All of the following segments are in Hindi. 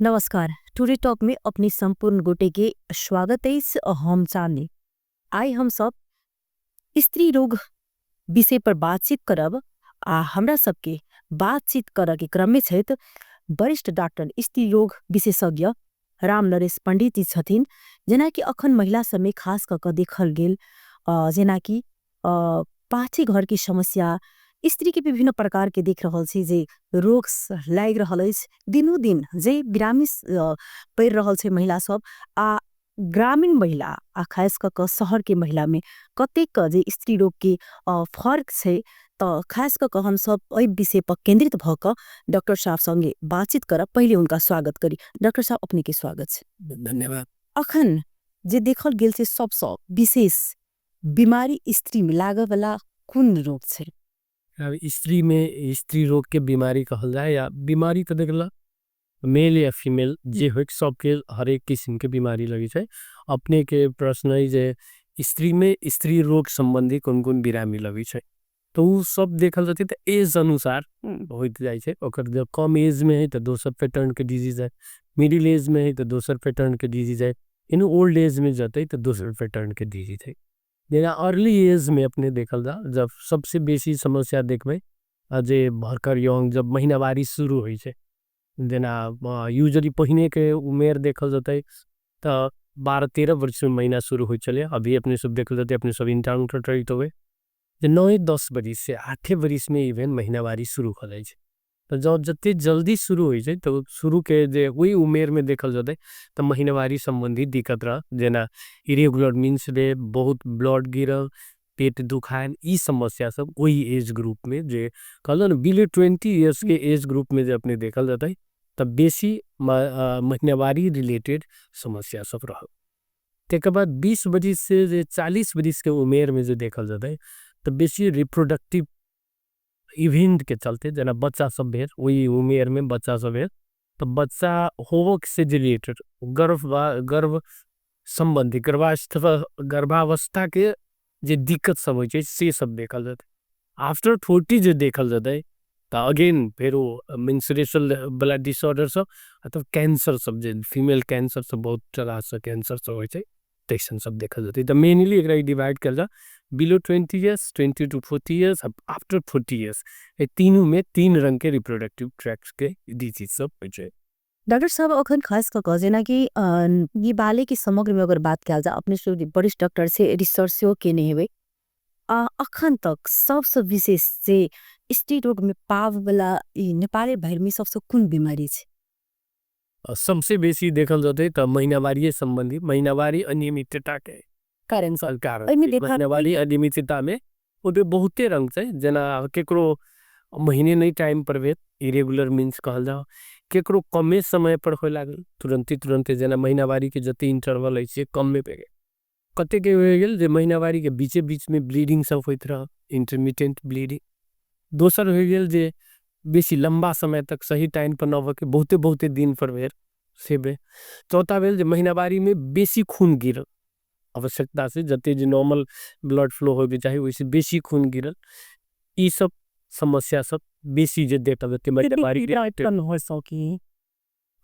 नमस्कार। टूडे टॉक में अपनी संपूर्ण गोटे के स्वागत है। हम चाहने आई हम सब स्त्री रोग विषय पर बातचीत करब। हमरा सबके बातचीत कर के क्रम में छथि वरिष्ठ डॉक्टर स्त्री रोग विशेषज्ञ राम नरेश पंडित जी छथिन, जेना कि अखन महिला सब में खास क देखल गेल जेना कि पाठी घर की समस्या स्त्री के विभिन्न प्रकार के देख रहल छी जे रोग लाग रहल अछि। दिनो दिन जे बिरामी पड़ रहल छे महिला सब आ ग्रामीण महिला आ खास क शहर के महिला में कतेक जे स्त्री रोग के फर्क छे, तो खास क हम सब एहि विषय पर केंद्रित भ क डॉक्टर साहब संगे बातचीत करब। पहले उनका स्वागत करी। डॉक्टर साहब अपने के स्वागत छे। धन्यवाद। अखन जे देखल गेल छे सबसे विशेष बीमारी स्त्री में लागे वाला कौन रोग छे? अब स्त्री में स्त्री रोग के बीमारी कहल जाए या बीमारी तो देखला मेल या फीमेल जे हो सबके हर एक किस्म के बीमारी लगी है। अपने के प्रश्न है जे स्त्री में स्त्री रोग संबंधी कौन कौन बीमारी लगी है, तो वो सब देखल जाती तो एज अनुसार होत जाए छे। ओकर जब कम एज में है तो दोसर पैटर्न के डिजीज है, मिडिल एज में है तो दोसर पैटर्न के डिजीज है, इन ओल्ड एज में जाते तो दोसर पैटर्न के डिजीज है। जेना अर्ली एज में अपने देखल जा जब सबसे बेसी समस्या देखबे जे भरकर यंग जब महीनावारी शुरू होई छे। जेना यूजुअली पहिने के उमेर देखल जाते तो 12-13 वर्ष में महीना शुरू हो चले। अभी अपने सब देखल जाते अपने सब इंटरनेट ट्रेड होवे 9-10 वर्ष से 8 वर्ष में इवन महीनावारी शुरू हो जाए छे। तो जब जते जल्दी शुरू हो जाए तो शुरू के जे वही उमेर में देखल जाते तो महीनावारी संबंधी दिक्कत रहा, जेना इरेगुलर मीन्स रे बहुत ब्लड गिरल, पेट दुखान, ई समस्या सब वही एज ग्रुप में जे कहल ना बिलो 20 इयर्स के एज ग्रुप में जो अपने देखल जाता है तब बेसी महीनावारी रिलेटेड समस्या सब रहा। तेके बाद 20 वर्ष से जे 40 वर्ष के उमेर में जो देखल जाता है तो बेसी रिप्रोडक्टिव इवेंट के चलते जना बच्चा सब भेल वही उमेर में बच्चा सब भेल तो बच्चा होवक से रिलेटेड गर्भ संबंधी गर्भावस्था के जे दिक्कत सब होय छे से सब देखल जाते। आफ्टर 40 जो देखल जाते तो अगेन फिर वो मेंस्ट्रुअल ब्लड डिसऑर्डर सब तो कैंसर सब जे फीमेल कैंसर सब बहुत तरह से कैंसर सब होय छे तैसन सब देखल जाते। तो मेनली एकरा डिवाइड कर जा below 20 years, 20 to 40 years, after 40 years, ये तीनों में 3 रंग के रिप्रोडक्टिव ट्रैक्ट्स के डिजीज सब होय छे। डॉक्टर साहब अखन खास क जेना कि ये बाले के समग्र में अगर बात किया जाए अपने से वरिष्ठ डॉक्टर से रिसर्च के नहीं हेबे अखन तक सबसे विशेष जे स्त्री रोग में पाव वाला नेपाली भर में सबसे कौन बीमारी छे? सबसे बेसी देखल जाते तो महीनावारी संबंधी महीनावारी अनियमितता के कारण कारण एहिमे देखा महीनावारी अनियमितता में उदे बहुते रंग छे। जना केकरो महीने नहीं टाइम पर भेल इरेगुलर मीन्स कहल जा, केकरो कमे समय पर होय लागल तुरंत जना महीनावारी के जति इंटरवल है से कम में पे गए। कते के हो गेल जे महीनावारी के बीचे बीच में ब्लीडिंग सब होइत रहा, इंटरमिटेंट ब्लीडिंग। दोसर हो गेल जे बेसी लंबा समय तक सही टाइम पर न हो के बहुते दिन पर भेल से बे। चौथा भेल जे महीनावारी में बेसी खून गिरल आवश्यकता से जते जे नॉर्मल ब्लड फ्लो होबे चाहे वैसे बेसी खून गिरल। ई सब समस्या सब बेसी जे देखल जाते महीनावारी हो सकी।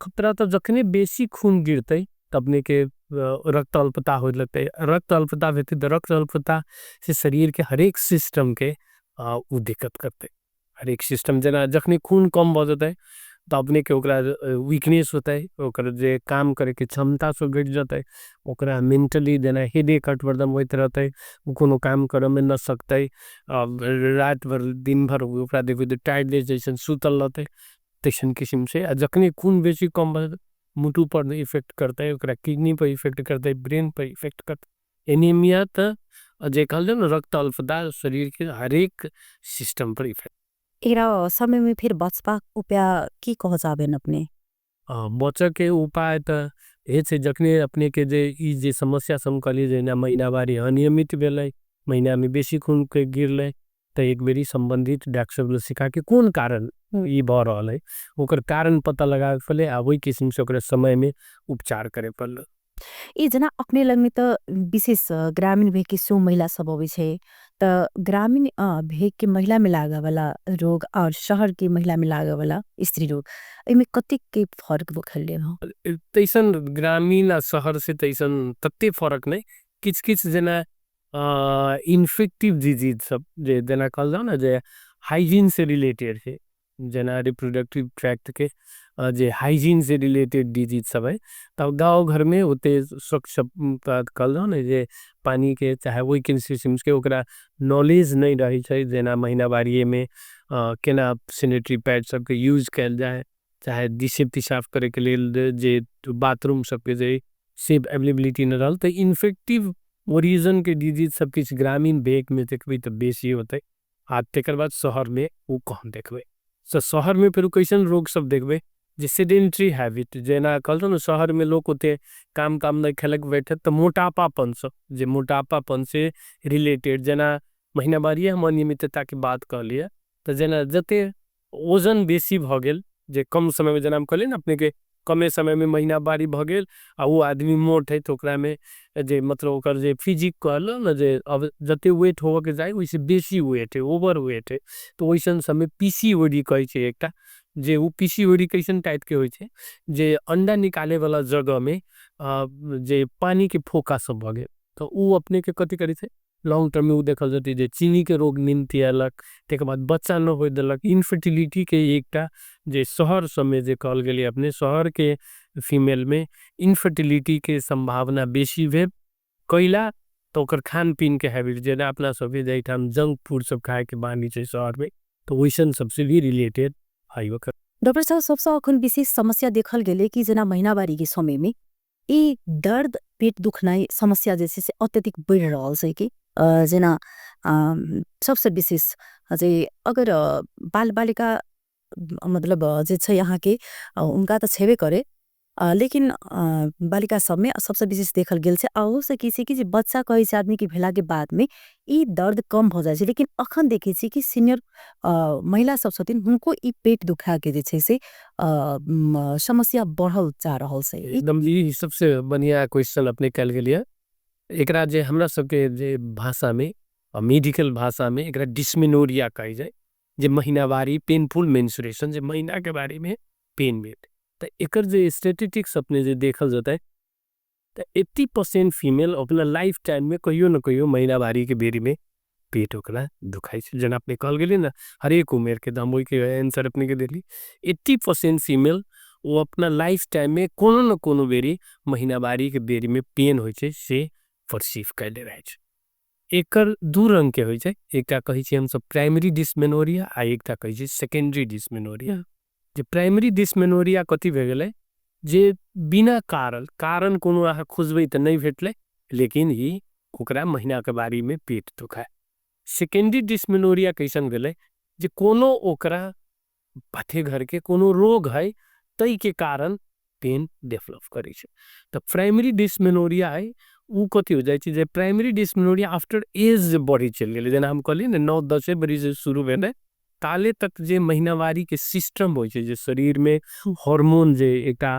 खतरा तो जखने बेसी खून गिरते तबने के रक्त अल्पता हो लगते। रक्त अल्पता होते तो रक्त अल्पता से शरीर के हर एक सिस्टम के वो दिक्कत करते। हर एक सिस्टम जना जखने खून कम हो जाता है तो अपने के ओकरा वीकनेस होता है, ओकरा जे काम करे के क्षमता से घट जाता है, ओकरा मेंटली जना हेडेक हटवर्दम होते रहता है, वो कोनो काम करे में न सकता है। रात भर दिन भर ओकरा देखो तो टायर्डनेस जैसे सुतल रहते तैसन किस्म से। जखने खून बेसी कम मुटु पर इफेक्ट करता है, ओकरा किडनी पर इफेक्ट करता है, ब्रेन पर इफेक्ट करता है। एनीमिया तो जे कहल जाए ना रक्त अल्पता शरीर के हर एक सिस्टम पर इफेक्ट। एरा समय में फिर बचपा उपाय की कह जाबेन अपने? बचे के उपाय तो ये से जखने अपने के जे ई जे समस्या समकली जेना महीनावारी अनियमित भेलै, महीना में बेसी खून के गिरलै तो एक बेरी संबंधित डॉक्टर से सिखा के कौन कारण ई भ रहल है ओकर कारण पता लगावे पड़ले आ वही किस्म से ओकरा समय में उपचार करे पड़ल। ई जना अपने लगमे त विशेष ग्रामीण भेग के सो महिला सब होवे छे। त ग्रामीण भेग के महिला में लागे वाला रोग और शहर के महिला में लागे वाला स्त्री रोग एमे कतेक के फर्क बखले हो। तैसन ग्रामीण आ शहर से तैसन तत्ते फरक नहीं। किच किच जना इन्फेक्टिव डिजीज सब जे जना कहल जाओ ना जे हाइजीन से रिलेटेड है, जना रिप्रोडक्टिव ट्रैक्ट के जे हाइजीन से रिलेटेड डिजीज सब है। तब गांव घर में होते स्वच्छ कहल जाओ ना जे पानी के चाहे वही सिस्टम्स के ओकरा नॉलेज नहीं रही है। जना महीना बारी में केना सैनिटरी पैड सब के यूज कैल जाए, चाहे दिशेप्ती साफ करे के लिए जे बाथरूम सबके जे सेफ अवेलेबिलिटी न रहल। तो इन्फेक्टिव ओरिजिन के डिजीज सब किछ ग्रामीण भेग में देखबे तो बेसी होते। आ तेकर बाद शहर में वो कम देखबे। तो शहर में फिर कैसन रोग सब देखबे जे सेडेंटरी हैबिट, जेना कहल ना शहर में लोग होते काम काम नहीं खेलक बैठे तो मोटापापन सब जे मोटापापन से रिलेटेड जना महीना बारी हम अनियमितता की बात कर लिया। तो जना जते वजन बेसी भ गेल जे कम समय में जना हम कहले ना अपने के कमे समय में महीना बारी भ गेल आ वो आदमी मोट है तो ओकरा में जे मतलब ओकर जे फिजिक कहल ना जे अब जते वेट होवे के जाए वैसे बेसी वेट है, ओवर वेट है। तो वैसन समय पीसीओडी कहे छे एकटा, जे वो पीसीओडी कैसन टाइप के होय छे जे अंडा निकाले वाला जगह में जे पानी के फोका सब भ गेल। तो वो अपने के कथी करे छे लॉन्ग टर्म में वो देखल जाती जे चीनी के रोग निमती अलग, तेके बाद बच्चा न होय देलक। इनफर्टिलिटी के एकटा जे शहर समय जे कहल गेली अपने शहर के फीमेल में इनफर्टिलिटी के संभावना बेसी भेल कैला। तो ओकर खान पीन के हैबिट जेना अपना सभी जाइठाम जंक फूड सब खाए के बानी छे शहर में, तो वैसन सबसे भी रिलेटेड आई वकर। डॉक्टर साहब सबसे अखन विशेष समस्या देखल गेले कि जना महीनावारी के समय में ई दर्द पेट दुखनाई समस्या जैसे से अत्यधिक बढ़ रहल छै कि जना सबसे विशेष जे अगर बाल बालिका मतलब जे छै यहाँ के उनका तो छेबे करे लेकिन बालिका सब में सबसे विशेष देखल गेल छै। आओ से किसी कि जे बच्चा कहे छै आदमी के भेला के बाद में ई दर्द कम हो जाए छै, लेकिन अखन देखे छी कि सीनियर महिला सब छथिन हुनको ई पेट दुखा के जे छै से समस्या बढ़ल जा रहल छै। एकदम ई सबसे बढ़िया क्वेश्चन अपने कल के लिए एकरा जे हमरा सबके जे भाषा में मेडिकल भाषा में एकरा डिस्मेनोरिया कही जाए, जे महीनावारी पेनफुल मेंस्ट्रुएशन जे महीना के बारे में पेन में। तो एकर जे स्टैटिस्टिक्स अपने जे देखल जाता है तो 80% फीमेल अपना लाइफ टाइम में कहियो न कहियो महीनावारी के बेरी में पेट ओकरा दुखाई छे। जना अपने कहल गेली ना हर एक उम्र के दाम वही के आंसर अपने के देली 80% फीमेल वो अपना लाइफ टाइम में कोनो न कोनो बेरी महीनावारी के बेरी में पेन होय छे से परसीव कैले रहे छे। एकर दू रंग के होय छे, एकटा कही छे हम सब प्राइमरी डिस्मेनोरिया आ एकटा कही छे सेकेंडरी डिस्मेनोरिया। जे प्राइमरी डिस्मेनोरिया कथी भे गेलै जे बिना कारण कोनो आहा खोजबै त नहीं भेटले, लेकिन ही ओकरा महीना के बारी में पेट दुखाए। सेकेंडरी डिस्मेनोरिया कैसन भेलै जे कोनो ओकरा पाठे घर के कोनो रोग है तई के कारण पेन डेवलप करे छे। तो प्राइमरी डिस्मेनोरिया है वो कथी हो जाए छे जे प्राइमरी डिस्मेनोरिया आफ्टर एज बढ़ी चल गेले, जेना हम कहली ना 9-10 बरी से शुरू भेले ताले तक जे महीनावारी के सिस्टम होय छे जे शरीर में हार्मोन जे एकटा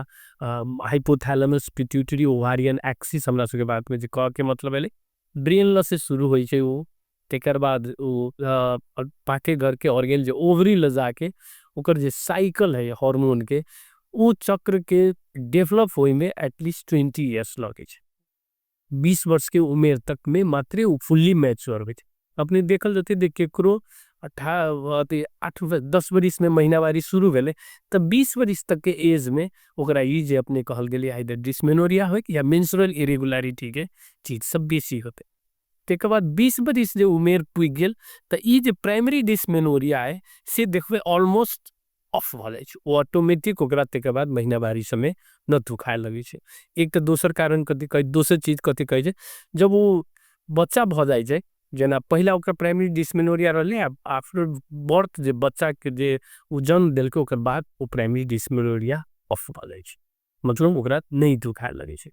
हाइपोथैलेमस पिट्यूटरी ओवारियन एक्सिस हमरा सबके बात में जे कह के मतलब है ब्रेन ल से शुरू होय छे। वो तेकर बाद वो पाठे घर के ऑर्गन जे ओवरी ल जाके ओकर जे साइकिल है हार्मोन के वो चक्र के डेवलप होय में एटलीस्ट 20 इयर्स लगे छे। 20 वर्ष के उम्र तक में मात्र वो फुल्ली मैच्योर होय छे। अपने देखल जते देख के करो 8-10 बरिस में महीनावारी शुरू भेले तब 20 बरिस तक के एज में ओकरा ई जे अपने कहल गेली आइदर डिस्मेनोरिया हो या मेंस्ट्रुअल इरेगुलरिटी के चीज सब बेसी होते। तेकर बाद 20 बरिस जे उमेर पुग गेल त ई जे प्राइमरी डिस्मेनोरिया है से देखबे ऑलमोस्ट ऑफ भ जाय छे, वो ऑटोमेटिक ओकरा तेकर बाद महीनावारी समय न दुखाए लगे छे। एक तो दोसर कारण कथी कहे दोसर चीज कथी कहे छे जब वो बच्चा भ जाय छे जना पहला ओकर प्राइमरी डिस्मेनोरिया रहले आफ्टर बर्थ जे बच्चा के जे उ जन्म देलके ओकर बाद वो प्राइमरी डिस्मेनोरिया ऑफ भ जाय छे, मतलब ओकरा नहीं दुखाए लगे छे।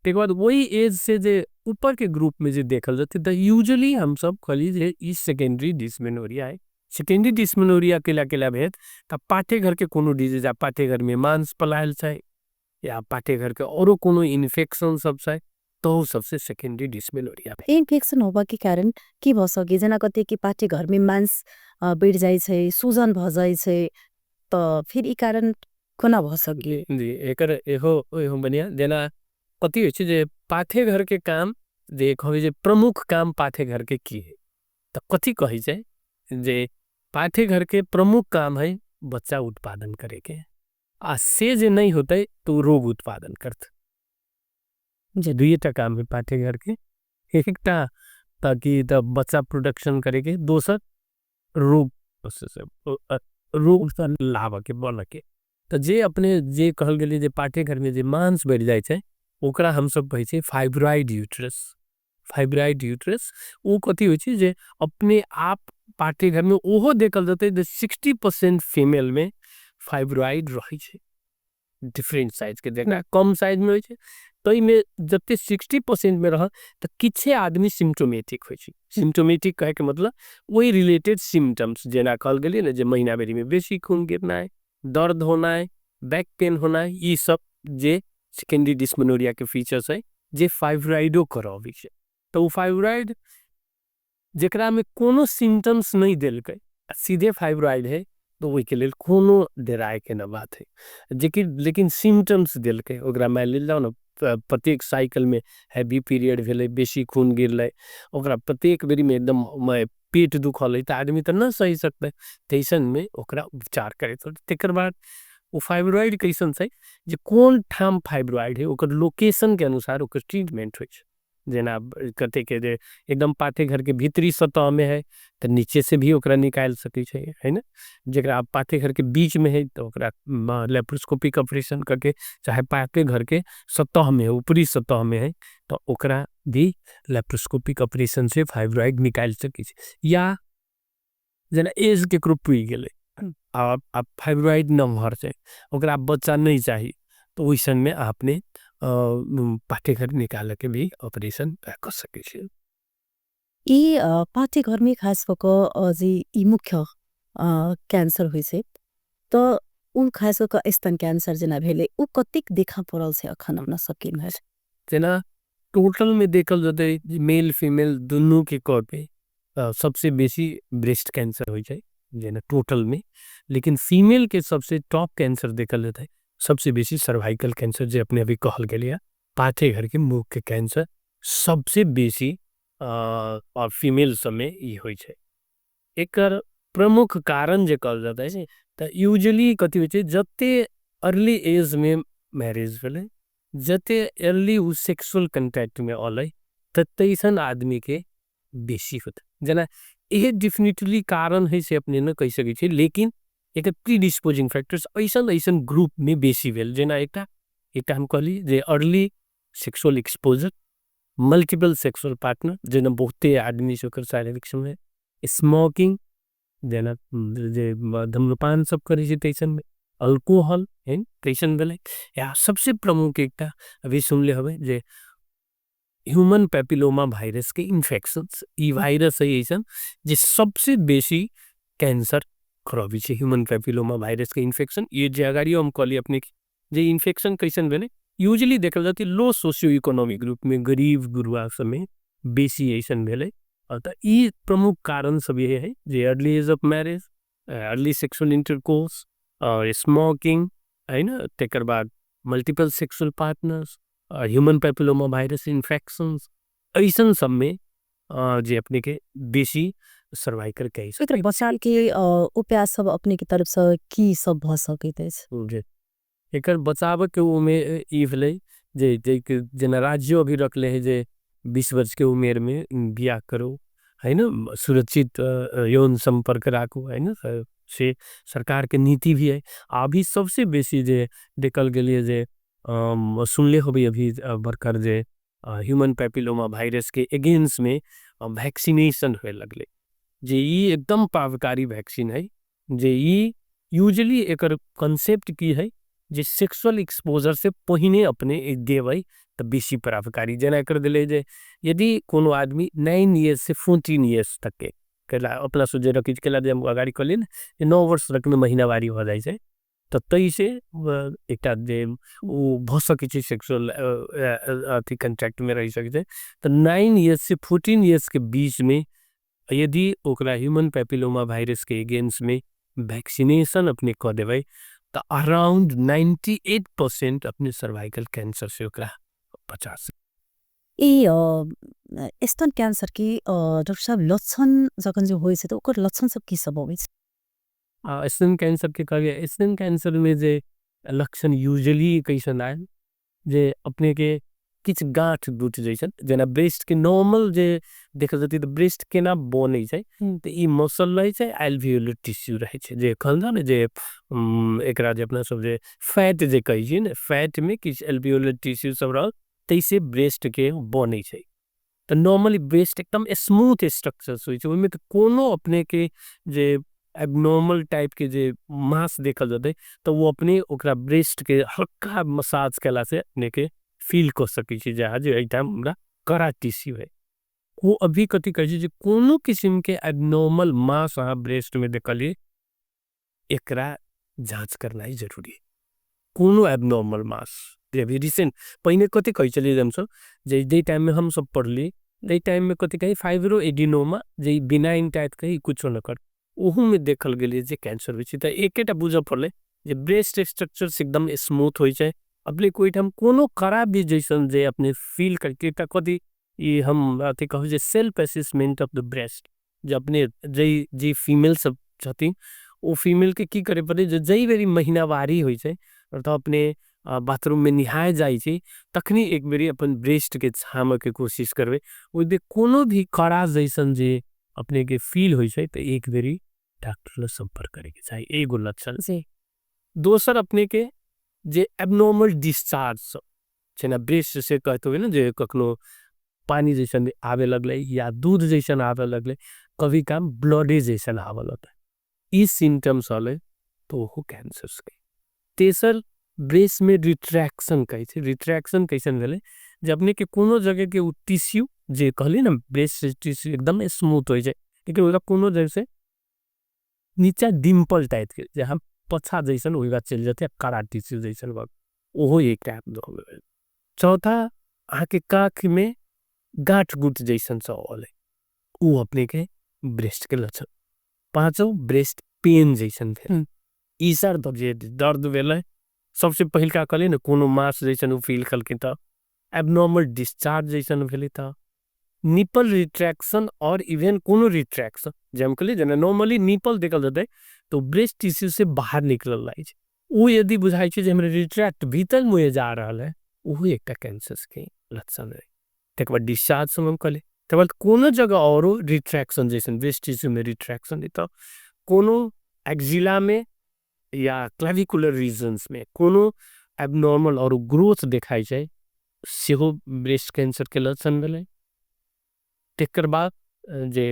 तेकर बाद वही एज से जे ऊपर के ग्रुप में जे देखल जाते तो यूजुअली हम सब कहली जे ई सेकेंडरी डिस्मेनोरिया है। सेकेंडरी डिस्मेनोरिया केला भेद तब पाठे घर के कोनो डिजीज आ पाठे घर में मांस पलायल छे या पाठेघर के औरो कोनो इन्फेक्शन सब छै तो सबसे सेकेंडरी डिस्मेनोरिया भेल। इन्फेक्शन होबा के कारण की भ सके जेना कते कि पाठे घर में मांस बढ़ जाय छै, सूजन भ जाय छै, त फिर ई कारण कोना भ सके? जी एकर एहो बनिया जेना कथी होइ छै जे पाठेघर के काम जे कहबै जे प्रमुख काम पाठेघर के की है त कथी कहै छै जे पाठेघर के प्रमुख काम है बच्चा उत्पादन करे के आ से जे नहीं होते तो रोग उत्पादन करत जे दुईटा काम है पाठेघर के एकटा ताकि त बच्चा प्रोडक्शन करे के दोसर रोग रोग लाभ के बन के तो जे अपने जे कहल गेली जे पाठेघर में जे मांस बढ़ जाय छै ओकरा हम सब कहै छै फाइब्रॉइड यूट्रस। फाइब्रॉइड यूट्रस वो कथी होइ छै जे अपने आप पाठेघर में ओहो देखल जते जे 60% फीमेल में फाइब्रॉइड रही छै डिफरेंट साइज के देखना कम साइज में होइ छै तो में जते 60% में रह तो किछे आदमी सिम्टोमेटिक होइ छै। सिम्टोमेटिक कहे के मतलब वही रिलेटेड सिम्टम्स जेना कहल गेली ना जे महीना बेरी में बेसी खून गिरना दर्द होना बैक पेन होना ये सब जे सेकेंडरी डिस्मेनोरिया के फीचर्स है जे फाइब्रॉइडो करावे छै। तो फाइब्रॉइड जेकरा में कोनो सिम्टम्स नहीं देलकै सीधे फाइब्रॉइड है तो वही के लेल कोनो डराए के न बात है लेकिन सिम्टम्स देलकै ओकरा मैं ले जाओ ना प्रत्येक साइकिल में हैवी पीरियड भेले बेसी खून गिरले ओकरा प्रत्येक बेरी में एकदम पेट दुखल है तो आदमी तो न सही सकते तैसन में ओकरा उपचार करे तो तेकर बाद वो फाइब्रॉइड कैसन छै जे कोन ठाम फाइब्रॉइड है ओकर लोकेशन के अनुसार ओकर ट्रीटमेंट होइ छै। जेना कते के जे एकदम पाठेघर के भीतरी सतह में है तो नीचे से भी ओकरा निकाल सकै छै है ना जेकरा पाठेघर के बीच में है तो ओकरा लेप्रोस्कोपिक ऑपरेशन करके चाहे पाठेघर के सतह में ऊपरी सतह में है तो ओकरा भी लेप्रोस्कोपिक ऑपरेशन से फाइब्रॉइड निकाल सकै छै। या जेना एज के ग्रुप हुई गेले आप फाइब्रॉइड नंबर से ओकरा बच्चा नहीं चाहिए तो वैसन में आपने पाठेघर निकाल के भी ऑपरेशन कर सके छे। ई पाठेघर में खास कऽ जे ई मुख्य कैंसर होइ छै तो उ खास कऽ स्तन कैंसर जेना भेले उ कतेक देखा पड़ल छै अखन अपना सबके में जेना टोटल में देखल जते मेल फीमेल दोनों के कौर पे सबसे बेसी ब्रेस्ट कैंसर हो जाए जेना टोटल में लेकिन फीमेल के सबसे टॉप कैंसर देखल जाता है सबसे बेसी सर्वाइकल कैंसर जे अपने अभी कहल गया पाठेघर के मुख के कैंसर सबसे बेसी और फीमेल सब में ई होइ छै। एकर प्रमुख कारण जे कहल जाता है तो यूजुअली कथी होइ छै जते अर्ली एज में मैरिज भेले जते अर्ली उ सेक्सुअल कांटेक्ट में अलै तैसन आदमी के बेसी होता जेना ये डेफिनेटली कारण है से अपने न कह सकै छी लेकिन एक प्रीडिस्पोजिंग फैक्टर्स ऐसन ग्रुप में बेसी भेल जेना एकटा हम कहली जे early sexual exposure multiple sexual partner जेना बहुते आदमी से ओकर साइड इफेक्ट में स्मोकिंग जेना जे धूम्रपान सब करे छै तैसन में अल्कोहल है तैसन भेले या सबसे प्रमुख एकटा अभी सुनले हवे जे ह्यूमन पैपिलोमा वायरस के इन्फेक्शंस ई वायरस है ऐसन जे सबसे बेसी कैंसर खराबी छै। ह्यूमन पैपिलोमा वायरस के इन्फेक्शन ये जे अगाड़ी हम कहली अपने जे इन्फेक्शन कैसन भेले यूजुअली देखल जाती लो सोशियो इकोनॉमिक ग्रुप में गरीब गुरुआ सब में बेसी ऐसन भेले तो ई प्रमुख कारण सब ये है जे early age of marriage early sexual intercourse और स्मोकिंग है ना तेकर बाद multiple sexual partners human papilloma virus infections ऐसन सब में जे अपने के बेसी सर्वाइकल केस बचाव के उपाय सब अपने की तरफ से की सब भ सकैत अछि एकर बचाव के उमे ई भेलै जे जेना राज्य अभी रखले है जे 20 वर्ष के उम्र में बियाह करो है ना सुरक्षित यौन संपर्क राखो है ना से सरकार के नीति भी है। अभी सबसे बेसी जे देखल गेलिए जे सुनले होबे अभी बरकर जे ह्यूमन पैपिलोमा वायरस के अगेंस्ट में वैक्सीनेशन होए लगले जे ई एकदम प्रभावकारी वैक्सीन है जे ई यूजुअली एकर कॉन्सेप्ट की है जे सेक्सुअल एक्सपोजर से पहिने अपने देवै तो बेसी प्रभावकारी जेना एकर दिले जे यदि कोनो आदमी 9 इयर्स से 14 इयर्स तक के अपना सोचे रखी केला जे हम अगाड़ी कहली ना 9 वर्ष तक में महीनावारी हो जाए छै तो तई से एकटा जे वो भ सकै छै सेक्सुअल अथी कंटैक्ट में रह सकै छै। तो 9 इयर्स से 14 इयर्स के बीच में यदि ओकरा ह्यूमन पैपिलोमा वायरस के अगेंस्ट में वैक्सीनेशन अपने कर देबै तो अराउंड 98% अपने सर्वाइकल कैंसर से ओकरा बचा सक। स्तन कैंसर के डॉक्टर साहब लक्षण जखन जे होइ छै तो ओकर लक्षण सब की सब होबै छै? स्तन कैंसर के कहलिए स्तन कैंसर में जे लक्षण यूजुअली कैसन आयल जे अपने के किछ गांठ टूट जैसन जेना ब्रेस्ट के नॉर्मल जे देखल जती तो ब्रेस्ट के ना बनै छै तो ई मसल रहे छै एल्वियोलर टिश्यू रहे छै जे कहल जा ने जे एकरा जे अपना सब जे फैट जे कही छी ने फैट में किछ एल्वियोलर टिश्यू सब रहल तैसे ब्रेस्ट के बनै छै। तो नॉर्मली ब्रेस्ट एकदम स्मूथ स्ट्रक्चर होई छै ओमे तो कोनो अपने के जे एबनॉर्मल टाइप के जे मास देखल जते तो वो अपने ओकरा ब्रेस्ट के हल्का मसाज केला से अपने के फील कर सकै छी जे आज एटा हमरा कड़ा टिश्यू है। वो अभी कथी कहे छै जे कोनो किस्म के एबनॉर्मल मास अहाँ ब्रेस्ट में देखलिए एकरा जांच करना ही जरूरी है। कोनो एबनॉर्मल मास जे अभी रिसेंट पहिने कथी कहि चलिए हम सब जे टाइम में हम सब पढ़ली ए टाइम में कथी कही फाइब्रो एडिनोमा जे बिनाइन टाइप के कुछ न कर ओहू में देखल गेले जे कैंसर होई छै। त एकेटा बुझ पड़ले जे ब्रेस्ट स्ट्रक्चर से एकदम स्मूथ होई छै अपने कोई टाइम कोनो करा भी जैसन जे अपने फील करके त कथी ई हम अथी कहू जे self assessment of the breast जे अपने जे फीमेल सब छथिन ओ फीमेल के की करे पड़े जई बेरी महीनावारी होई छै तो अपने बाथरूम में निहाय जाई छी तखनी एक बेरी अपन ब्रेस्ट के छाम के कोशिश करबे ओइ दे कोनो भी कड़ा जैसन जे अपने के फील होई छै तो एक बेरी डॉक्टर से संपर्क करे के चाहिए एगो लक्षण जी दोसर अपने के जे एबनॉर्मल डिस्चार्ज जेना ब्रेस्ट से कहते हुए ना जे कखनो पानी जैसन आवे लगले या दूध जैसन आवे लगले कभी काम ब्लड जैसन आवे लगले ई सिम्टम्स हले तो हो कैंसर के। तेसर ब्रेस्ट में रिट्रैक्शन कहे छै रिट्रैक्शन कैसन भेले जे अपने के कोनो जगह के टिश्यू जे कहली ना ब्रेस्ट टिश्यू एकदम स्मूथ हो जाए लेकिन ओला कोनो जगह से नीचा डिम्पल टाइप के जे हम पछा जैसन ओइगा चल जाते कड़ा टिश्यू जैसन बग ओहो एक टाइप दो। चौथा आके काख में गांठ गुट जैसन सा होले ऊ अपने के ब्रेस्ट के लक्षण। पांचों ब्रेस्ट पेन जैसन भेल ई सर दर्द भेले सबसे पहिल का कहले ना कोनो मास जैसन फील कलके त एबनॉर्मल डिस्चार्ज जैसन भेले त निपल रिट्रैक्शन और इवन कोनो रिट्रैक्शन जे हम कहले जना नॉर्मली निपल देखल जते तो ब्रेस्ट टिश्यू से बाहर निकलल लागे छै ऊ यदि बुझाई छै जे हमरा रिट्रैक्ट भीतर मुए जा रहल है ओहो एकटा कैंसर के लक्षण है। तक बाद डिस्चार्ज हम कहले तक बाद कोनो जगह औरो रिट्रैक्शन जैसन ब्रेस्ट टिश्यू में रिट्रैक्शन तो कोनो एक्जिला में या क्लेविकुलर रीजन्स में कोनो एबनॉर्मल और ग्रोथ दिखाई छै सेहो ब्रेस्ट कैंसर के लक्षण भेले। तेकर बाद जे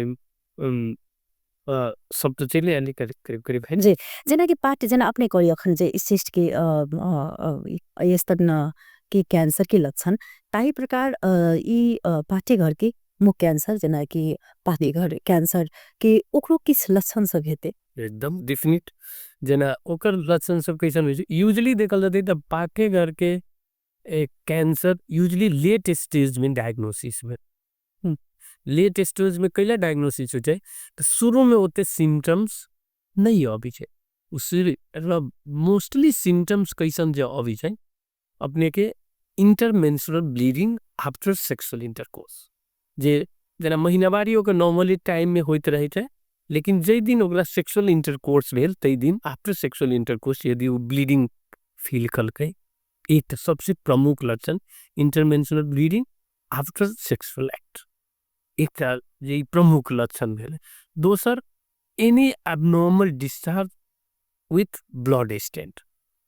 सब तो चले आली करीब करीब है जी जेना कि पार्ट जेना अपने करी अखन जे सिस्ट के स्तन के कैंसर के लक्षण ताही प्रकार ई पाठे घर के मुख कैंसर जेना कि पाठे घर कैंसर के ओकरो किस लक्षण सब हेते एकदम डेफिनेट जना ओकर लक्षण सब कैसन होय छै यूजुअली देखल जाते त पाठे घर के एक कैंसर यूजुअली लेट स्टेज में डायग्नोसिस में लेट स्टेज में कैला डायग्नोसिस हो जाए तो शुरू में होते सिम्टम्स नहीं अभी छे उससे मोस्टली सिम्टम्स कैसन जो अभी छे अपने के intermenstrual bleeding after sexual intercourse जे जना महीनावारी ओकर नॉर्मली टाइम में होइत रहे छे लेकिन जे दिन ओकरा सेक्सुअल इंटरकोर्स भेल तई दिन आफ्टर सेक्सुअल इंटरकोर्स यदि वो ब्लीडिंग फील कलकै एक सबसे प्रमुख लक्षण intermenstrual bleeding after sexual act एक जे प्रमुख लक्षण भेले। दोसर any abnormal discharge with blood stained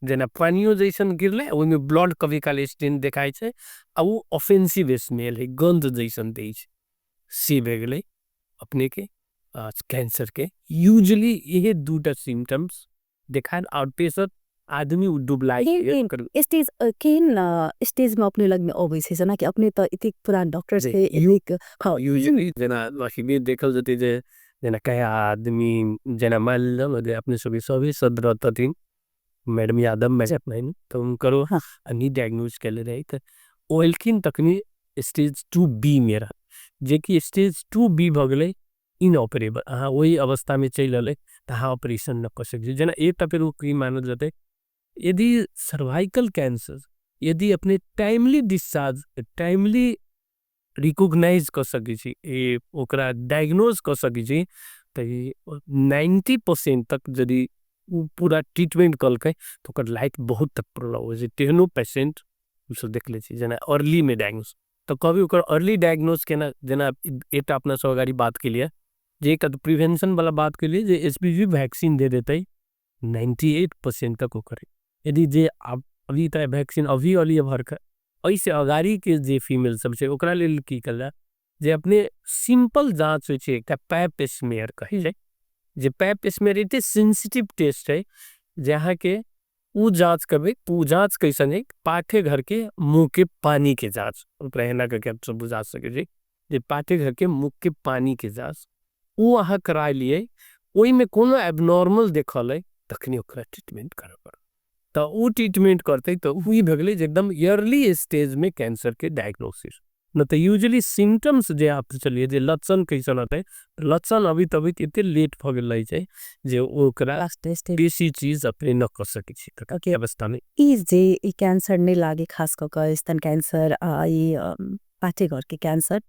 जना पानियो जैसन गिरले ओमे ब्लड कभी काल स्टेंट देखाय छै आ वो ऑफेंसिव स्मेल है गंध जैसन दै छै से भे गेलै अपने के कैंसर के यूजुअली यही दूटा सिम्टम्स देखान और तेसर आदमी डुबलाई स्टेज केन स्टेज में अपने लग में अबै छै जना कि अपने त इति पुरान डॉक्टर से एक यूजुअली जना लखिबे देखल जते जे जना कया आदमी जना मान लो जे अपने सभी सदर तथिन मैडम यादव मैडम नहीं तो उनकरो हाँ अनी डायग्नोज कैले रही तो ओल्किन तकनी स्टेज 2B में रहा जे कि स्टेज 2B भ गेलै इनऑपरेबल अहाँ वही अवस्था में चल रहे तो अहाँ ऑपरेशन न कर सकते जेना एक फिर वो की मानल जाते यदि सर्वाइकल कैंसर यदि अपने टाइमली डिस्चार्ज टाइमली रिकॉग्नाइज कर सकी छी ए ओकरा डायग्नोज कर सकी छी तो 90% तक यदि उ पूरा ट्रीटमेंट कलकै तो ओकर लाइफ बहुत तक प्रॉब्लम हो तेहनो पेशेंट सब देख ले छी जेना अर्ली में डायग्नोज तो कभी ओकर अर्ली डायग्नोज केना जेना एटा अपना सब अगाड़ी बात के लिए जे एक प्रिवेंशन वाला बात के लिए जे एचपीवी वैक्सीन दे देते 98% तक ओकर यदि जे अभी तक वैक्सीन अभी अली भर के ऐसे अगाड़ी के जे फीमेल सब छे ओकरा लेल की कला जे अपने सिंपल जांच होय छे एकटा पैप स्मेयर कहे छे जे पैप स्मेयर एते सेंसिटिव टेस्ट है जहाँ के उ जांच करबे उ जांच कैसन है पाठे घर के मुंह के पानी के जांच रहना के कैप्चर बुझा सके छे जे पाठे घर के मुंह के पानी के जांच उ अहाँ करा लिए ओई में कोनो एबनॉर्मल देखल है तखनी ओकरा ट्रीटमेंट करे पड़त तो उ ट्रीटमेंट करते तो वही भगले एकदम अर्ली स्टेज में कैंसर के डायग्नोसिस न तो यूजुअली सिम्टम्स जे आप चलिए जे लक्षण कैसन होते लक्षण अभी तभी इतने लेट भ गेल रही छे जे ओकरा लास्ट स्टेज बेसी चीज अपने न कर सके छी तो ओके अवस्था में ई जे ई कैंसर नहीं लागे खास कर स्तन कैंसर ई पाठे घर के कैंसर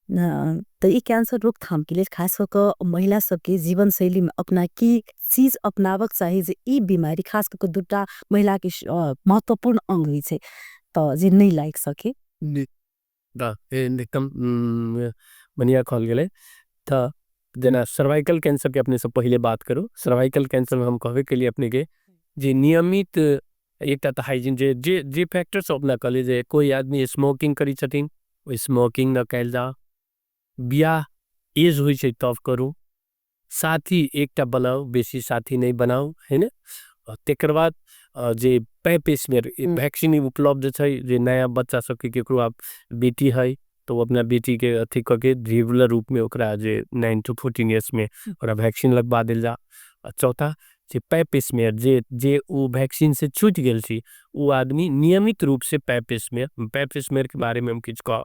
तो ई कैंसर रोकथाम के लिए खास कर महिला सबके जीवन शैली में अपना की चीज अपनावक चाहिए जे ई बीमारी खास कर दूटा महिला के महत्वपूर्ण अंग हुई छे तो जे नहीं लाग सके एकदम बढ़िया कहल गेले तो जना सर्वाइकल कैंसर के अपने से पहले बात करो सर्वाइकल कैंसर में हम कहवे के लिए अपने के जे नियमित एक हाइजीन जे जे जे फैक्टर्स अपना कहले जे कोई आदमी स्मोकिंग करी छथिन ओ स्मोकिंग न कैल जा बियाह एज हुई छे तब करू साथी एकटा बनाओ बेसी साथी नहीं बनाओ है ना तेकर बाद जे पैप स्मेयर वैक्सीन उपलब्ध है जे नया बच्चा सबके केकरो आप बेटी है तो अपना बेटी के अथी करके रेगुलर रूप में ओकरा जे 9 to 14 ईयर्स में ओकरा वैक्सीन लगवा दिल जा चौथा जे पैप स्मेयर जे जे वो वैक्सीन से छूट गेल छी वो आदमी नियमित रूप से पैप स्मेयर के बारे में हम किछ कह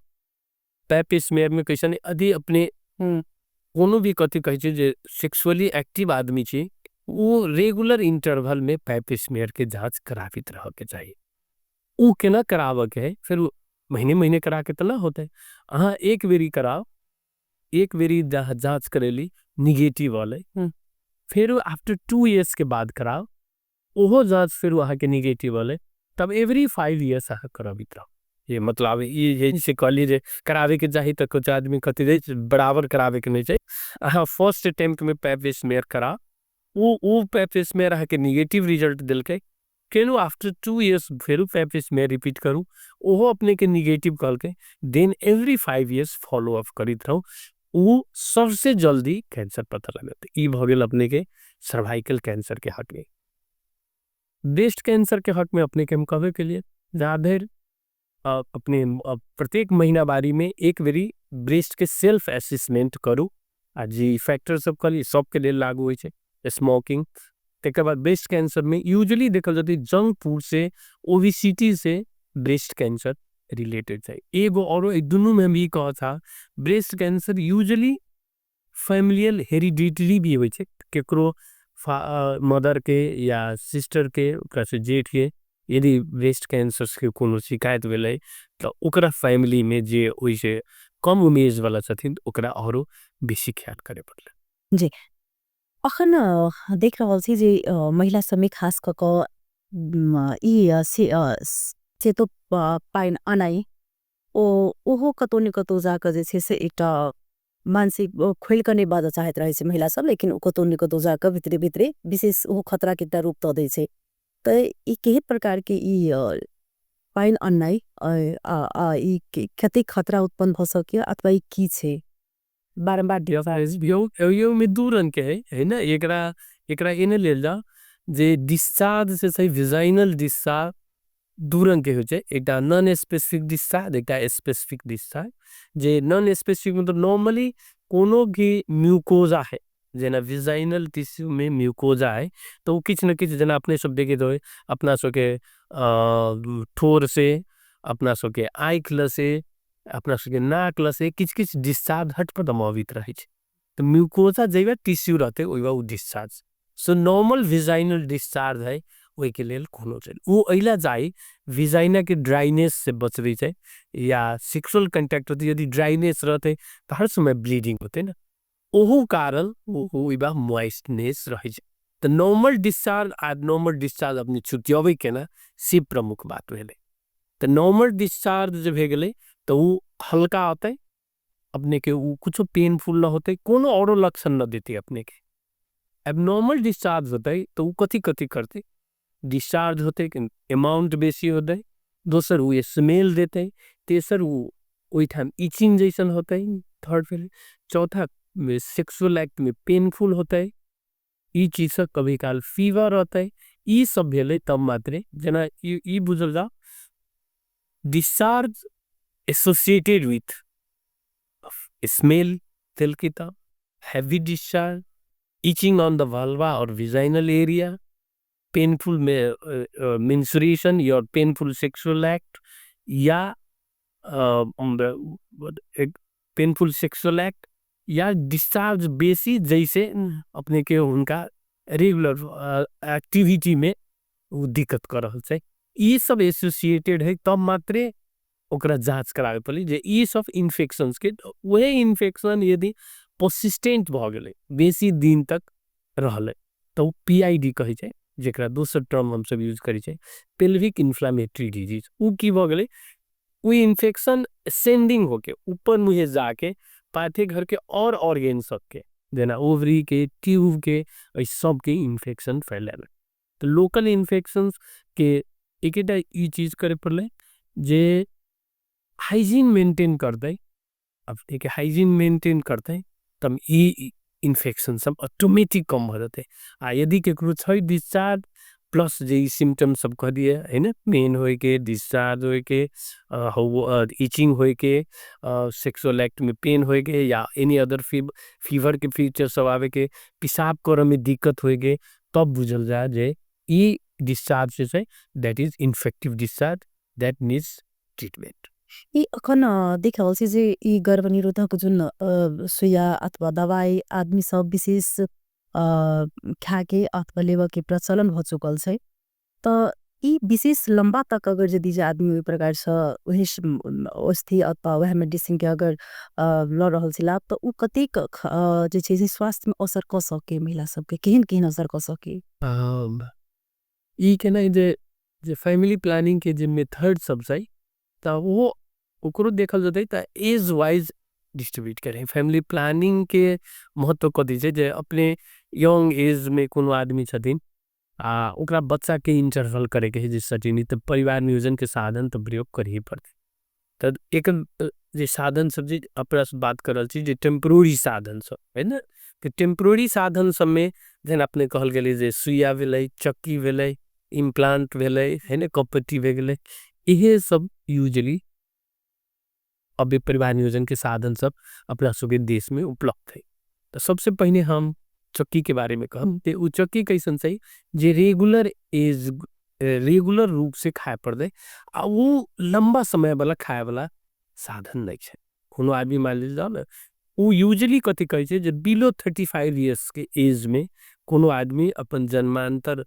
पैप स्मेयर में कैसे यदि अपने कोनो भी कथी कहे छे जे सेक्सुअली एक्टिव आदमी छे वो रेगुलर इंटरवल में पैप स्मेयर के जांच करावित रह के चाहिए उ केना करावे के है फिर महीने महीने करा के तना होते अहाँ एक बेरी कराओ एक बेरी जांच करेली निगेटिव वाले फिर आफ्टर 2 ईयर्स के बाद कराओ ओहो जांच फिर वहाँ के निगेटिव वाले तब एवरी 5 ईयर्स अहाँ करावित रहो ये मतलब ये से कहली जे करावे के चाहिए तो कुछ आदमी कथी दे बराबर करावे के नहीं चाहिए अहाँ फर्स्ट अटेम्प्ट में पैप स्मेयर करा वो पैप स्मेयर अहाँ के निगेटिव रिजल्ट दिलके केनो आफ्टर 2 ईयर्स फिर पैप स्मेयर रिपीट करूँ ओहो अपने के निगेटिव कल के then every 5 years follow up करीत रहो वो सबसे जल्दी कैंसर पता लगता ई भ गेल अपने के सर्वाइकल कैंसर के हक में ब्रेस्ट कैंसर के हक में अपने के हम कहवे के लिए ज्यादा अपने प्रत्येक महीना बारी में एक बेरी ब्रेस्ट के सेल्फ असेसमेंट करू आ जी फैक्टर सब कली सबके लिए लागू होय छे स्मोकिंग तेकर बाद ब्रेस्ट कैंसर में यूजुअली देखल जाती जंक फूड से ओबेसिटी से ब्रेस्ट कैंसर रिलेटेड है एगो और दोनों में भी कहा था breast cancer usually familial hereditary भी होय छे केकरो मदर के या सिस्टर के ओकरा से जेठ के यदि ब्रेस्ट कैंसर के कोनो शिकायत भेलै तो ओकरा फैमिली में जे ओइ से कम उमेज वाला छथिन ओकरा औरो बेसी ख्याल करे पड़ले जी अखन देख रहल छी जे महिला सब में खास क ई से तो पाइन अनाई ओहो कतौ न कतौ जाकर जे छे से एकटा मानसिक खोल के नहीं बाजा चाहत रहे छे महिला सब लेकिन कतौ न कतौ जाकर भितरे भितरे विशेष वो खतरा के रूप तो दे छे तो ई केही प्रकार के ई पाइन अन्नाई ई कति खतरा उत्पन्न भ सके अथवा ई की छे बारंबार यो में दू रंग के है ना एकरा एकरा एने लेल जा जे डिस्चार्ज से सही विजाइनल डिस्चार्ज दू रंग के हो छे एकटा नॉन स्पेसिफिक डिस्चार्ज एकटा स्पेसिफिक डिस्चार्ज जे नॉन स्पेसिफिक मतलब नॉर्मली कोनो भी म्यूकोजा है जेना विजाइनल टिश्यू में म्यूकोजा है तो वो किछ न किछ जना अपने सब देखे तो अपना सो के ठोर से अपना सो के आँख से अपना सो के नाक से किछ किछ डिस्चार्ज हट पर दमावित रहे छे तो म्यूकोजा जैवा टिश्यू रहते ओइवा उ discharge so normal vaginal discharge है ओइ के लेल कोनो चल वो अइला जाई विजाइना के ड्राइनेस से बचबे छे या सेक्सुअल कांटेक्ट होती यदि ड्राइनेस रहते तो हर समय ब्लीडिंग होते ना ओहू कारण ओइबा मॉइस्टनेस रहे छे तो नॉर्मल डिस्चार्ज आ नॉर्मल डिस्चार्ज अपनी छुटियावे के ना से प्रमुख बात भेले तो नॉर्मल डिस्चार्ज जब हो गए तो वो हल्का होते अपने के वो कुछ पेनफुल ना होते कोनो औरो लक्षण न देते अपने के एबनॉर्मल डिस्चार्ज होते तो वो कथी कथी करते डिस्चार्ज होते कि अमाउंट बेसी होते दोसर वो स्मेल देते तेसर वो ओई ठाम इचिंग जैसन होते थर्ड फिर चौथा में सेक्सुअल एक्ट में पेनफुल होते ई चीज से कभी काल फीवर होता है ई सब भेले तब मात्रे जना ई बुझल जा डिस्चार्ज एसोसिएटेड विथ स्मेल तिलकिता heavy discharge, itching on the vulva or vaginal area, painful menstruation or painful sexual act, या पेनफुल सेक्सुअल एक्ट या डिस्चार्ज बेसी जैसे अपने के उनका रेगुलर एक्टिविटी में वो दिक्कत कर रहल छे ई सब एसोसिएटेड है तब मात्रे ओकरा जांच करावे पड़ी जे ई सब इन्फेक्शंस के वही इन्फेक्शन यदि परसिस्टेंट भ गेले बेसी दिन तक रहले तो पीआईडी कहे छे जेकरा दूसर टर्म हम सब यूज करी छे पेल्विक इन्फ्लेमेटरी डिजीज उ की भ गेले वो इन्फेक्शन सेंडिंग होके ऊपर मुहे जाके पाथे घर के और ऑर्गेन सब के जेना ओवरी के ट्यूब के सब के इन्फेक्शन फैलेला तो लोकल इन्फेक्शंस के एकेटा ई चीज करे पड़ले जे हाइजीन मेंटेन करते अब ठीक है हाइजीन मेंटेन करते तब ई इन्फेक्शन सब ऑटोमेटिक कम हो जाते आ यदि केकरो छै डिस्चार्ज प्लस जे सिम्टम सब कह दिए है ना पेन होए के डिस्चार्ज होए के इचिंग होए के सेक्सुअल एक्ट में पेन होए के या एनी अदर फीवर के फीचर सब आवे के पेशाब करे में दिक्कत होए के तब बुझल जाए जे ई डिस्चार्ज से that is infective discharge that needs treatment यी अखन देखावल से जे यी गर्भनिरोधक जुन सुइया अथवा दवाई आदमी सब विशेष खाके अथवा लेवा के प्रचलन हो चुकल छै त यी विशेष लंबा तक अगर यदि जे आदमी ओइ प्रकार से वही औषधि अथवा वह मेडिसिन के अगर ल रहल छिला त उ कतेक जे छै से स्वास्थ्य में असर क सके महिला सब के केहन केहन असर क सके ई के ना जे फैमिली प्लानिंग के जे मेथड सब छै त वो ओकरो देखल जते त एज वाइज डिस्ट्रीब्यूट करें फैमिली प्लानिंग के महत्व क दी जे अपने यंग एज में कोनो आदमी छथिन ओकरा बच्चा के इंटरवल करे के जिस सटिनी त परिवार नियोजन के साधन तो प्रयोग कर ही पड़ते त एक जे साधन सब जे अपना बात करल छी जे टेम्पररी साधन सब है ना कि टेम्पररी साधन सब में जन अपने कहल गेले जे सुइया भेलै चक्की भेलै इम्प्लांट भेलै है ना कपट्टी भे गेलै इहे सब यूजुअली अब परिवार नियोजन के साधन सब अपना सबके देश में उपलब्ध है तो सबसे पहले हम चक्की के बारे में कहम ते उ चक्की कैसन छै जे रेगुलर रूप से खाए पड़े आ वो लंबा समय वाला खाए वाला साधन नहीं है कोनो आदमी मान लीजिए जाओ ना वो यूजुअली कथी कहे छै जे बिलो 35 इयर्स के एज में कोनो आदमी अपन जन्मांतर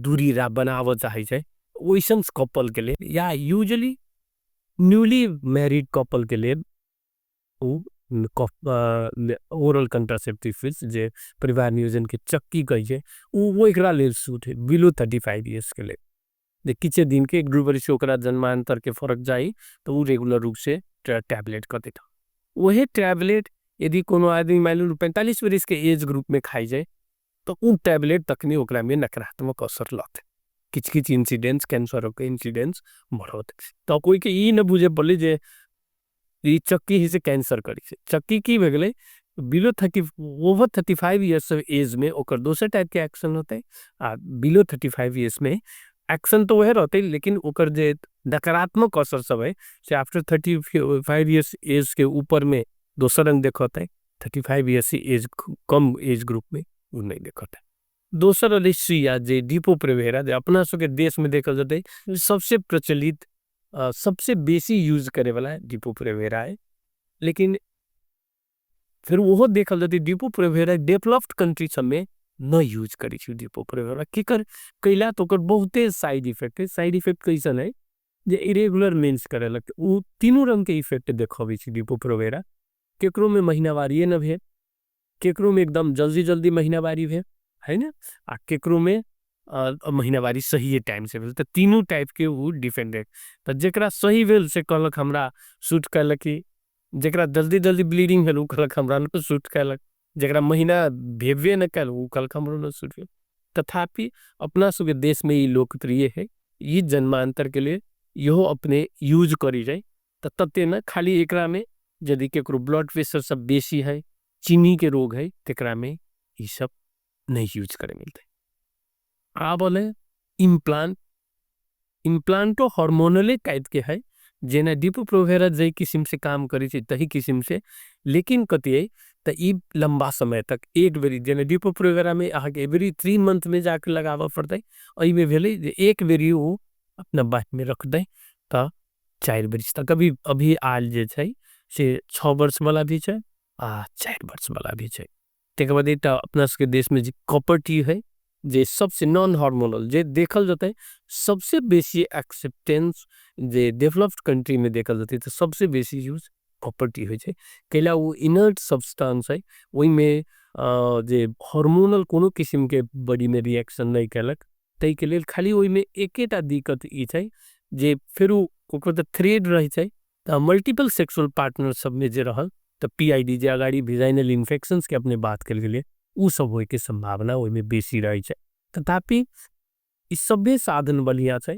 दूरी बनाव चाहे छै वैसन कपल के लिए या यूजुअली न्यूली मैरिड कपल के लिए ओरल कंट्रासेप्टिव पिल्स जे परिवार नियोजन के चक्की कहे छै वो एकरा लेल सूट है बिलो 35 इयर्स के लिए जे किछे दिन के एक ग्रुप से ओकरा जन्मांतर के फर्क जाई तो वो रेगुलर रूप से टैबलेट कर देता वही टैबलेट यदि कोनो आदमी मान लो 45 वर्ष के एज ग्रुप में खाई जाए तो उ टैबलेट तकनी ओकरा में नकारात्मक असर लत किछ किछ इंसिडेंट्स कैंसर के इंसिडेंट्स बढ़त तो कोई के ई न बुझे पड़े जे ई चक्की ही से कैंसर करी से चक्की की भे गेले below 30 over 35 years of age में ओकर दोसर टाइप के एक्शन होते आ बिलो 35 इयर्स में एक्शन तो वह रहते लेकिन ओकर जे नकारात्मक असर सब है से आफ्टर 35 इयर्स एज के ऊपर में दोसर रंग देखते 35 ईयर से एज कम एज ग्रुप में उ नहीं देखता। दोसर वाली सुइया जे डिपो प्रिवेरा जे अपना सबके देश में देखल जाते सबसे प्रचलित सबसे बेसी यूज करे वाला है डिपो प्रिवेरा है। लेकिन फिर वो देखल जाती डिपो प्रिवेरा डेवलप्ड कंट्री सब में न यूज करी छी डिपो प्रिवेरा की कर कैला तो कर बहुते साइड इफेक्ट है। साइड इफेक्ट कैसन है जे इरेगुलर मेंस करे लगते उ तीनों रंग के इफेक्ट देखबी छी डिपो प्रिवेरा। केकरो में महीनावारी न भे, केकरो में एकदम जल्दी जल्दी महीनावारी भे है ना, आ केकरो में महीनावारी सही टाइम से भेल। तो तीनों टाइप के वो डिफरेंट है। तो जेकरा सही भेल से कहलक हमरा शूट कैलक की, जेकरा जल्दी जल्दी ब्लीडिंग भेल उ कहलक हमरा न शूट कैलक, जेकरा महीना भेबे न कैल उ कहलक हमरो न शूट भेल। तथापि अपना सबके देश में ये लोकप्रिय है, ये जन्मांतर के लिए यो अपने यूज करी जाए। तो तते न खाली एकरा में यदि केकरो ब्लड प्रेशर सब बेसी है, चीनी के रोग है, तेकरा में ये सब नहीं यूज करे मिलते। आ बोले इम्प्लांट, इम्प्लांट तो हार्मोनले टाइप के है, जेना डिपो प्रिवेरा जई किस्म से काम करी छे तही किस्म से। लेकिन कतिए त ई लंबा समय तक एक बेरी जेना डिपो प्रिवेरा में आके एवरी 3 मंथ में जाके लगावा पड़ते, अई में भेले जे एक बेरी वो अपना बाह में रख दे त 4 वर्ष तक अभी आल जे छै से 6 वर्ष वाला भी छै आ 4 वर्ष वाला भी छै। तेके बाद एकटा अपना सबके देश में जे कॉपर टी है जे सबसे नॉन हार्मोनल जे देखल जाते सबसे बेसी एक्सेप्टेंस जे डेवलप्ड कंट्री में देखल जाते तो सबसे बेसी यूज कॉपर टी होय छै। कैला वो इनर्ट सब्सटेंस है, ओई में जे हार्मोनल कोनो किस्म के बॉडी में रिएक्शन नहीं कैलक, तई के लेल खाली ओई में एकेटा दिक्कत ई छै जे फिर ओकर त थ्रेड रही छै त मल्टीपल सेक्सुअल पार्टनर सब में जे रहल त पीआईडी जे अगाड़ी वेजाइनल इन्फेक्शंस के अपने बात कर लिए उ सब होय के संभावना ओई में बेसी रही छै। तथापि इस सभे साधन बढ़िया छै,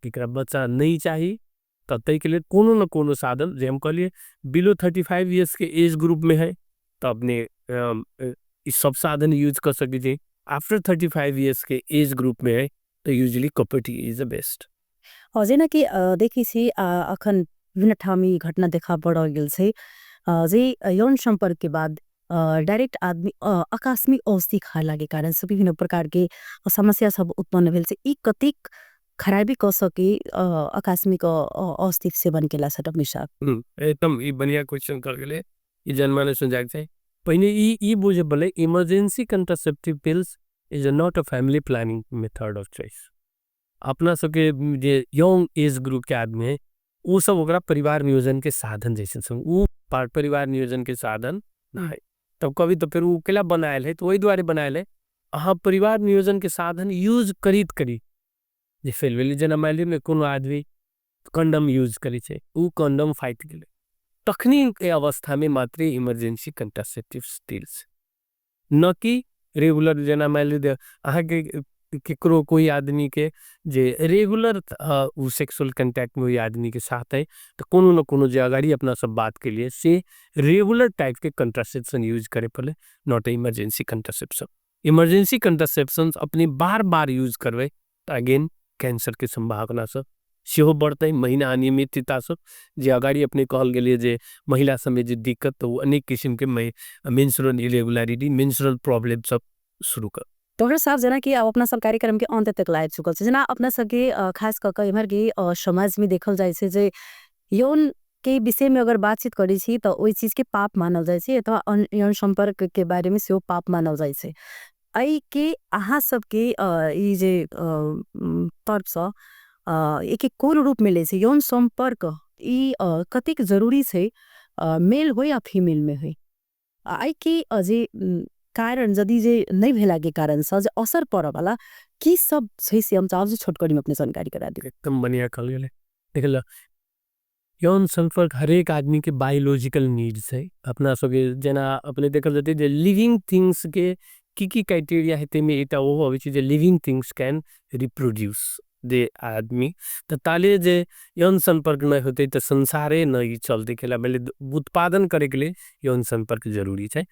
एकरा बच्चा नहीं चाहिए त तई के लिए कोनो न कोनो साधन जे हम कहलिए बिलो 35 इयर्स के एज ग्रुप में है तो अपने इस सब साधन यूज कर सके जे। आफ्टर 35 इयर्स के एज ग्रुप में है तो usually copper T is the best. जेना कि देखी छी अखन विभिन्न ठामी घटना देखा पड़ गेल छै जे यौन संपर्क के बाद डायरेक्ट आदमी आकस्मिक औषधि खाए लागे कारण से विभिन्न प्रकार के समस्या सब उत्पन्न भेल छै। ई कतिक खराबी क सके आकस्मिक औषधि सेवन केला से हमेशा। एकदम ई बढ़िया क्वेश्चन कर गेले, ई जनमाने सुन छै। पहिने ई बुझे बोले emergency contraceptive pills is not a family planning method of choice. अपना सबके जे यंग एज ग्रुप के आदमी है वो सब ओकरा परिवार नियोजन के साधन जैसे सब उ परिवार नियोजन के साधन ना है। तब कभी तो फिर वो केला बनायल है तो वही द्वारे बनायल है अहाँ परिवार नियोजन के साधन यूज करीत करी जे फेल जना माइल में कोनो आदमी कंडम यूज करी छे उ कंडम फाइट गेले तखनी के अवस्था में मात्र इमरजेंसी कंट्रासेप्टिव पिल्स, न कि रेगुलर जना माइल अहाँ के केकरो कोई आदमी के जे रेगुलर उ सेक्सुअल कांटेक्ट में हुई आदमी के साथ है तो कोनो न कोनो जे अगाड़ी अपना सब बात के लिए से रेगुलर टाइप के कंट्रासेप्शन यूज करे पड़े, not emergency contraception. Emergency contraception अपने बार बार यूज करवे तो अगेन कैंसर के संभावना सब सेहो बढ़ते, महीना अनियमितता सब जे अगाड़ी अपने कहल गेलिए जे महिला समय जे दिक्कत तो अनेक किस्म के मेंस्ट्रुअल इरेगुलरिटी मेंस्ट्रुअल प्रॉब्लम सब शुरू कर। डॉक्टर साहब जना कि अब अपना सब कार्यक्रम के अंत तक लायक चुकल छै, जना अपना सबके खास क इमहर के समाज में देखल जाय छै जे यौन के विषय में अगर बातचीत करी छी तो ओई चीज के पाप मानल जाय छै अथवा यौन संपर्क के बारे में सेहो पाप मानल जाय छै। आई के अहाँ सबके ई जे तरफ से एक कोन रूप में ले छै यौन संपर्क ई कतिक जरूरी छै मेल हो या फीमेल में हो। आई के जे कारण यदि जे नहीं भेला के कारण से जे असर पड़े वाला की सब छै से हम चाहब छोटकरी में अपने जानकारी करा दी। एकदम बढ़िया कहल गेले। देखल यौन संपर्क हर एक आदमी के बायोलॉजिकल नीड्स है। अपना सबके जना अपने देखल जाते जे लिविंग थिंग्स के की क्राइटेरिया है ते में एटा वो होवे छै जे लिविंग थिंग्स कैन रिप्रोड्यूस दे आदमी तो ताले जे यौन संपर्क नहीं होते तो संसारे नहीं चलते खेला पहले उत्पादन करे के लिए यौन संपर्क जरूरी है।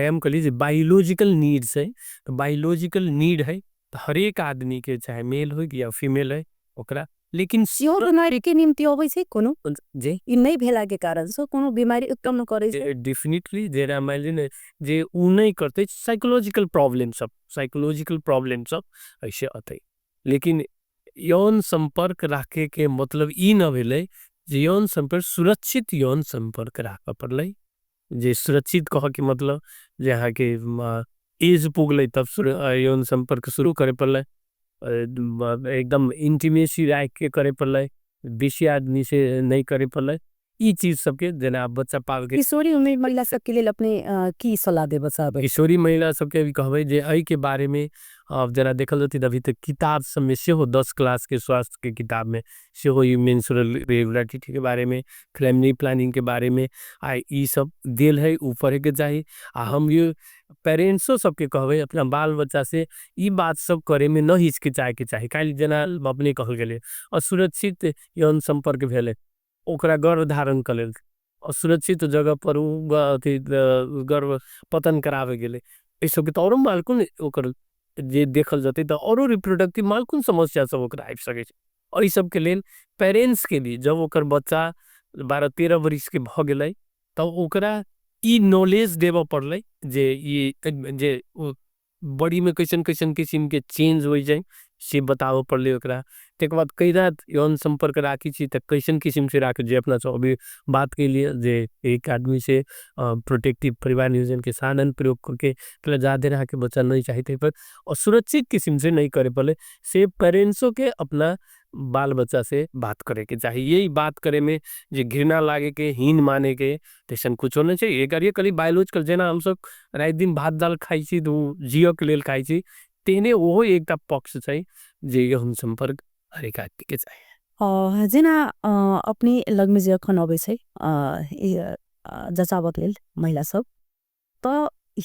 हम कहली बायोलॉजिकल नीड्स है तो बायोलॉजिकल नीड है तो हर एक आदमी के चाहे मेल हो या फीमेल है ओकरा लेकिन यो बीमारी के निम्ति अबै छै कोनो जे ई नहीं भेला के कारण से कोनो बीमारी उत्पन्न करे छै डेफिनेटली जेना मानि ने जे उ नहीं करते साइकोलॉजिकल प्रॉब्लम सब ऐसे अतै लेकिन यौन संपर्क राखे के मतलब ई न भेलै जे यौन संपर्क सुरक्षित यौन संपर्क राख पड़लै जे सुरक्षित कह के मतलब जे अहाँ के एज पुगलै तब यौन संपर्क शुरू करे पड़लै एकदम इंटीमेसी राख के करे पड़लै बेसी आदमी से नहीं करे पड़लै ई चीज सबके जेना आप बच्चा पाल के किशोरी उमेर महिला सबके लेल अपने की सलाह देबऽ चाहबै किशोरी महिला सबके भी कहबै जे एहि के बारे में अब जरा देखल जती अभी तक किताब सब में से हो 10 क्लास के स्वास्थ्य के किताब में से हो मेंस्ट्रुअल रेगुलरिटी के बारे में फैमिली प्लानिंग के बारे में ई सब देल है ऊपर के चाहिए हम ये पेरेंट्सो सबके कहबै अपना बाल बच्चा से ई बात सब करे में न हिचकिचाए के चाहिए काहे जना अपने कहल गेले असुरक्षित यौन संपर्क भेले ओकरा गर्भ धारण कर लेल असुरक्षित जगह पर गर्भ पतन करावे गेले ई सब के तो और मालकुन ओकर जे देखल जते तो और रिप्रोडक्टिव मालकुन समस्या सब ओकरा आबि सके छै ई सब के लेल पेरेंट्स के भी जब ओकर बच्चा 12-13 वर्ष के भ गेलै तब ओकरा ई नॉलेज देव पड़लै जे ये बॉडी में कैसन कैसन किस्म के चेंज हो जाए से बताव पड़ले ओकरा तेक बाद कई रात यौन संपर्क राखी छी त कैसन किस्म से राख जे अपना सब अभी बात के लिए जे एक आदमी से प्रोटेक्टिव परिवार नियोजन के साधन प्रयोग करके पहले ज्यादा रहा के बच्चा नहीं चाहते पर और सुरक्षित किस्म से नहीं करे पड़े से पेरेंट्सों के अपना बाल बच्चा से बात करे के चाहिए यही बात करे में जे घृणा लागे के हीन माने के तैसन कुछ होना चाहिए एक कली बायोलॉजिकल जेना हम सब रात दिन भात दाल खाई छी तो जियो के लेल खाई छी तेने वो एक पक्ष चाहिए जे हम संपर्क हरेक आदमी के चाहिए जेना अपने लग में जे अखन अबै छै जचावक लेल महिला सब तो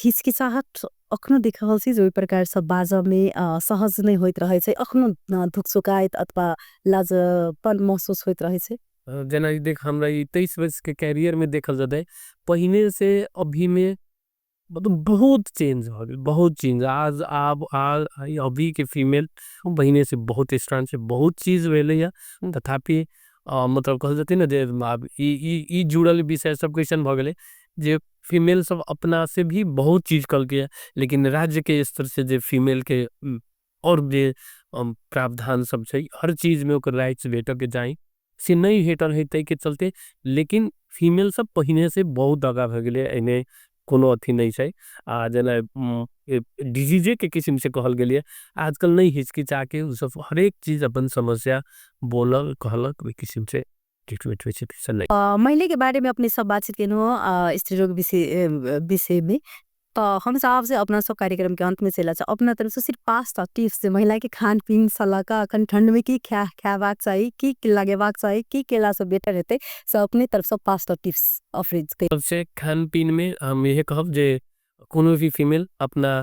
हिचकिचाहट अखनो देखल छी जे ओइ प्रकार सब बाजा में सहज नहीं होइत रहे छै अखनो धुकसुकाइत अथवा लाजपन महसूस होइत रहे छै जना देख हमरा 23 वर्ष के कैरियर में देखल जाए पहिने से अभी में मतलब बहुत चेंज हो गया बहुत चेंज आज अभी के फीमेल बहिने से बहुत स्ट्रांग से बहुत चीज वेले या तथापि मतलब कहल जाते ना जे ई जुड़ल विषय सब क्वेश्चन भ गेले जे फीमेल सब अपना से भी बहुत चीज कल के लेकिन राज्य के स्तर से जे फीमेल के और जे प्रावधान सब छै हर चीज में ओकर राइट्स भेट के जाई से नहीं हेटल हेतै के चलते लेकिन फीमेल सब पहिने से बहुत आगा भ गेले एने कोनो अथी नहीं छै जना डिजीजे के किस्म से कहल गेलिए आजकल नहीं हिचकिचा के उ सब हर एक चीज अपन समस्या बोलल कहलक ओइ किस्म से ट्रीटमेंट होय छै नहीं महिला के बारे में अपने सब बातचीत केनो स्त्री रोग विषय में तो हम साहब से अपना सब कार्यक्रम के अंत में चला अपना तरफ से सिर्फ 5 टिप्स से महिला के खान पीन सलाह का अखन ठंड में की खाबाक चाहिए की लगेबाक चाहिए की केला से बेटर हेते सब अपने तरफ से 5 टिप्स ऑफरेज के सबसे खान पीन में हम यह कहब जे कोनो भी फीमेल अपना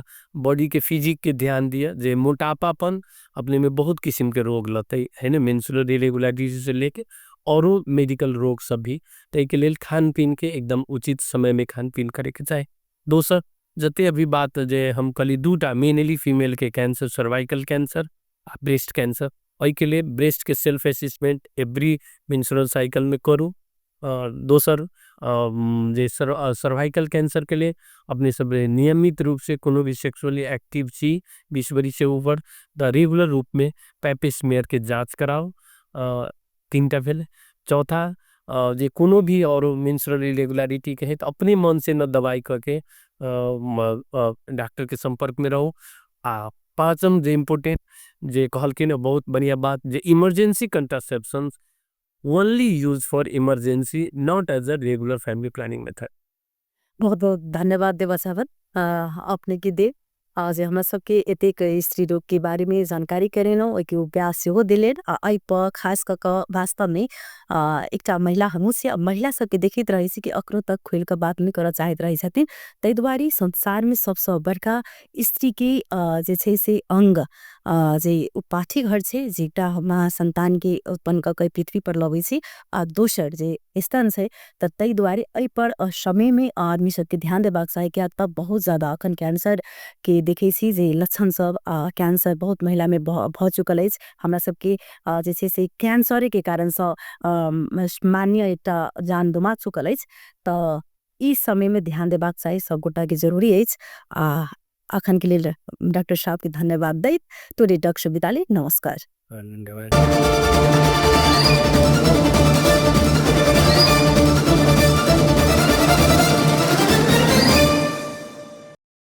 बॉडी के फिजिक के ध्यान दिया जे मोटापापन अपने में बहुत किस्म के रोग लते है ना मेंस्ट्रुअल इरेगुलरिटी से लेके और मेडिकल रोग सब भी तई के लेल खान पीन के एकदम उचित समय में खान पीन करे के चाहे दोसर जते अभी बात जे हम कली दूटा मेनली फीमेल के cancer cervical cancer breast cancer ओई के लिए ब्रेस्ट के self assessment every menstrual cycle में करूँ दोसर जे सर्वाइकल कैंसर के लिए अपने सब नियमित रूप से कोनो भी सेक्सुअली एक्टिव छी 20 वर्ष से ऊपर द रेगुलर रूप में पैपिस्मेयर के जांच कराओ 3टा भेल चौथा जे कोनो भी और मेंस्ट्रुअल इरेगुलरिटी के है तो अपने मन से न दवाई करके डॉक्टर के संपर्क में रहो 5म जे इम्पोर्टेंट जे कहल के ना बहुत बढ़िया बात जे emergency contraception only use for emergency not as a regular family planning method बहुत बहुत धन्यवाद देवा साहब अपने के दे आज हमरा सबके एतेक स्त्री रोग के बारे में जानकारी करेनो ओके अभ्यास सेहो दिलेन आई पर खास क वास्तव में एकटा महिला हमहु से महिला सबके देखित रही कि अखनो तक खुल के बात नहीं कर चाहत रही छथिन तै दुआरे संसार में सबसे बड़का स्त्री के जे छै से अंग जे पाठी घर छै जेटा हमरा संतान के उत्पन्न क के पृथ्वी पर लबै छै दोसर जे स्तन छै त तै दुआरे आई पर समय में आदमी सबके ध्यान देबाक चाही कि तब बहुत ज्यादा अखन कैंसर के देखै छी जे लक्षण सब कैंसर बहुत महिला में भ चुकल अछि। हमरा सबके जे छै से कैंसरे के कारण सँ माननीय एकटा जान गमा चुकल अछि। त ई समय में ध्यान देबाक चाही, सब गोटा के जरूरी अछि। अखन के लेल डॉक्टर साहब के धन्यवाद दैत तोरे डॉक्टर विदा ली। नमस्कार। धन्यवाद।